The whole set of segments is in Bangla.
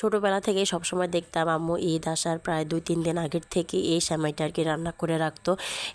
ছোটোবেলা থেকেই সবসময় দেখতাম আম্মু ঈদ আসার প্রায় 2-3 দিন আগের থেকে এই সেমাইটা আর কি রান্না করে রাখতো।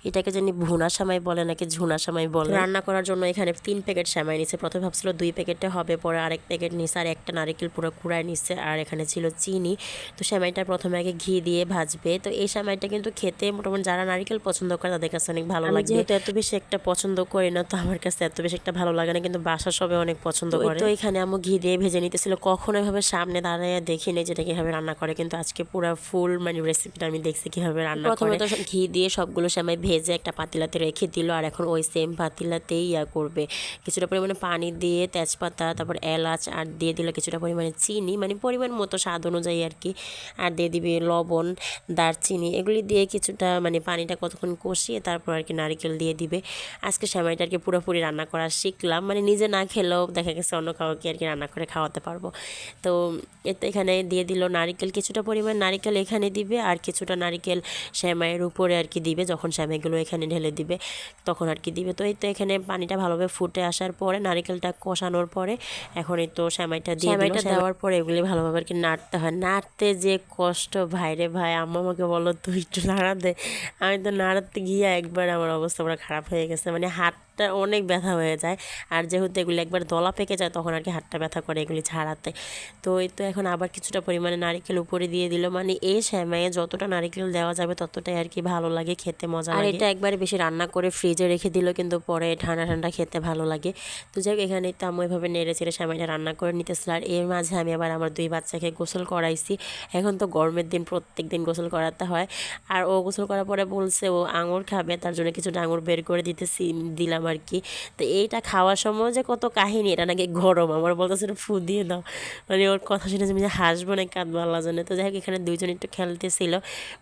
এটাকে জানি ভুনা সেমাই বলে নাকি ঝুনা সেমাই বলে। রান্না করার জন্য এখানে 3 প্যাকেট সেমাই নিচ্ছে। প্রথমে ভাবছিল 2 প্যাকেটে হবে, পরে আরেক প্যাকেট নিচ্ছে আর একটা নারিকেল পুরো কুড়ায় নিচ্ছে, আর এখানে ছিল চিনি। তো সেমাইটা প্রথমে আগে ঘি দিয়ে ভাজবে। তো এই সেমাইটা কিন্তু খেতে মোটামুটি যারা নারিকেল পছন্দ করে তাদের কাছে অনেক ভালো লাগে। যেহেতু এত বেশি একটা পছন্দ করি না, তো আমার কাছে এত বেশি একটা ভালো লাগে না, কিন্তু বাসার সবাই অনেক পছন্দ করে। তো এখানে আম্মু ঘি দিয়ে ভেজে নিতেছিল। কখনো এভাবে সামনে দাঁড়িয়ে দেখিনি যেটা কীভাবে রান্না করে, কিন্তু আজকে পুরো ফুল মানে রেসিপিটা আমি দেখছি কীভাবে রান্না করে। প্রথমে তো ঘি দিয়ে সবগুলো সেমাই ভেজে একটা পাতিলাতে রেখে দিল, আর এখন ওই সেম পাতিলাতেই করবে। কিছুটা পরিমাণে পানি দিয়ে তেজপাতা, তারপর এলাচ, আর দিয়ে দিল কিছুটা পরিমাণে চিনি, মানে পরিমাণ মতো স্বাদ অনুযায়ী আর কি, আর দিয়ে দিবে লবণ, দারচিনি, এগুলি দিয়ে কিছুটা মানে পানিটা কতক্ষণ কষিয়ে তারপর আর কি নারকেল দিয়ে দিবে। আজকে সেমাইটা আর কি পুরোপুরি রান্না করা শিখলাম, মানে নিজে না খেলেও দেখা গেছে অন্য কাউকে আর কি রান্না করে খাওয়াতে পারবো। তো এখানে দিয়ে দিল নারিকেল, কিছুটা পরিমাণ নারিকেল এখানে দিবে, আর কিছুটা নারিকেল সেমাইয়ের উপরে আর কি দিবে। যখন সেমাইগুলো এখানে ঢেলে দিবে তখন আর কি দিবে। তো এই তো এখানে পানিটা ভালোভাবে ফুটে আসার পরে নারিকেলটা কষানোর পরে এখন এই তো সেমাইটা দিয়ে দিল। সেমাইটা দেওয়ার পরে এগুলি ভালোভাবে আর কি নাড়তে হয়। নাড়তে যে কষ্ট ভাই রে ভাই, আম্মা আমাকে বলো তুই একটু নাড়া দে। আমি তো নাড়াতে গিয়ে একবার আমার অবস্থা পুরো খারাপ হয়ে গেছে, মানে হাতটা অনেক ব্যথা হয়ে যায়। আর যেহেতু এগুলি একবার দলা পেকে যায় তখন আর কি হাতটা ব্যথা করে এগুলি ছাড়াতে। তো এই তো এখন আবার কিছুটা পরিমাণে নারিকেল উপরে দিয়ে দিল, মানে এই সেমাইয়ে যতটা নারিকেল দেওয়া যাবে ততটাই আর কি ভালো লাগে, খেতে মজা লাগে। আর এটা একবারে বেশি রান্না করে ফ্রিজে রেখে দিল, কিন্তু পরে ঠান্ডা ঠান্ডা খেতে ভালো লাগে। তো যাই হোক এখানে তো আমি এভাবে নেড়ে চেড়ে সেমাইটা রান্না করে নিতেছিল। আর এর মাঝে আমি আবার আমার 2 বাচ্চাকে গোসল করাইছি। এখন তো গরমের দিন প্রত্যেক দিন গোসল করাতে হয়। আর ও গোসল করার পরে বলছে ও আঙুর খাবে, তার জন্য কিছুটা আঙুর বের করে দিলাম আর কি। তো এইটা খাওয়ার সময় যে কত কাহিনী, এটা নাকি গরম, আমার বলতেছে ফু দিয়ে দাও, মানে ওর কথা শুনে আমি যে হাসবো না কাঁদবো আল্লাহ জানে। তো যাই হোক এখানে দুইজন একটু খেলতেছিল,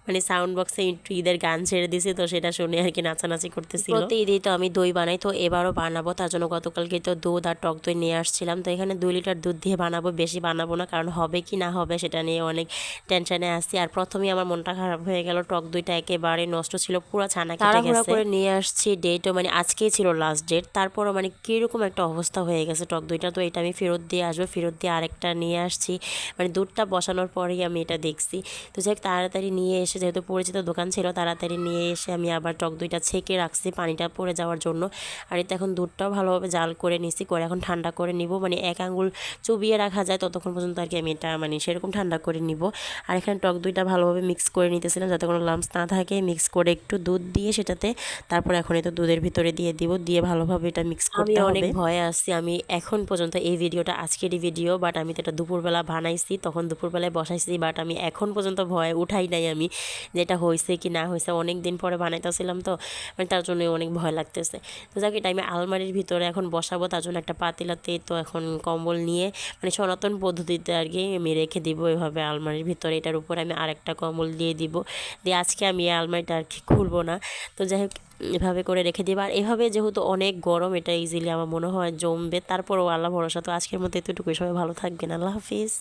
মানে সাউন্ড বক্সে একটু ঈদের গান ছেড়ে দিয়েছে, তো সেটা শুনে আর কি নাচানাচি করতেছিল। প্রতি ঈদেই তো আমি দই বানাই, তো এবারও বানাবো, তার জন্য গতকালকে তো দুধ আর টক দই নিয়ে আসছিলাম। তো এখানে 2 লিটার দুধ দিয়ে বানাবো, বেশি বানাবো না, কারণ হবে কি না হবে সেটা নিয়ে অনেক টেনশনে আসছি। আর প্রথমেই আমার মনটা খারাপ হয়ে গেল, টক দইটা একেবারে নষ্ট ছিল, পুরো ছানা কেটে গেছে। করে নিয়ে আসছি, ডেটও মানে আজকেই ছিল লাস্ট ডেট, তারপরও মানে কীরকম একটা অবস্থা হয়ে গেছে টক দইটা। তো এটা আমি ফেরত দিয়ে আসবো, ফেরত দিয়ে আরেকটা নিয়ে আসছি, মানে দুধটা বসানোর পরেই আমি এটা দেখছি। তো যাই তাড়াতাড়ি নিয়ে এসে, যেহেতু পরিচিত দোকান ছিল, তাড়াতাড়ি নিয়ে এসে আমি আবার টক দইটা ছেঁকে রাখছি পানিটা পড়ে যাওয়ার জন্য। আর এতে এখন দুধটাও ভালোভাবে জাল করে নিছি, করে এখন ঠান্ডা করে নিব, মানে 1 আঙ্গুল চুবিয়ে রাখা যায় ততক্ষণ পর্যন্ত আর কি আমি এটা মানে সেরকম ঠান্ডা করে নিব। আর এখানে টক দইটা ভালোভাবে মিক্স করে নিতেছিলাম যাতে কোনো লাম্পস না থাকে, মিক্স করে একটু দুধ দিয়ে সেটাতে, তারপর এখন এই তো দুধের ভিতরে দিয়ে দিব, দিয়ে ভালোভাবে এটা মিক্স করতে হবে। আমি অনেক ভয়ে আসছি, আমি এখন পর্যন্ত এই ভিডিওটা আজকেরই ভিডিও, বাট আমি তো এটা দুপুরবেলা বানাইছি, তখন দুপুরবেলায় বসাইছি, বাট আমি এখন পর্যন্ত ভয়ে উঠাই নাই আমি, যেটা হয়েছে কি না হয়েছে, অনেক দিন পরে বানাইতেছিলাম তো, মানে তার জন্য অনেক ভয় লাগতেছে। তো যাক এটা আমি আলমারির ভিতরে এখন বসাবো, তার জন্য একটা পাতিলাতে তো এখন কম্বল নিয়ে মানে সনাতন পদ্ধতিতে আর কি আমি রেখে দিব এভাবে আলমারির ভিতরে। এটার উপর আমি আরেকটা কম্বল দিয়ে দিব, দিয়ে আজকে আমি এই আলমারিটা আর কি খুলবো না। তো যাই হোক এভাবে করে রেখে দিব। আর এভাবে যেহেতু অনেক গরম, এটা ইজিলি আমার মনে হয় জমবে, তারপরও আল্লাহ ভরসা। তো আজকের মতো এতটুকুই, সবাই ভালো থাকবেন, আল্লাহ হাফিজ।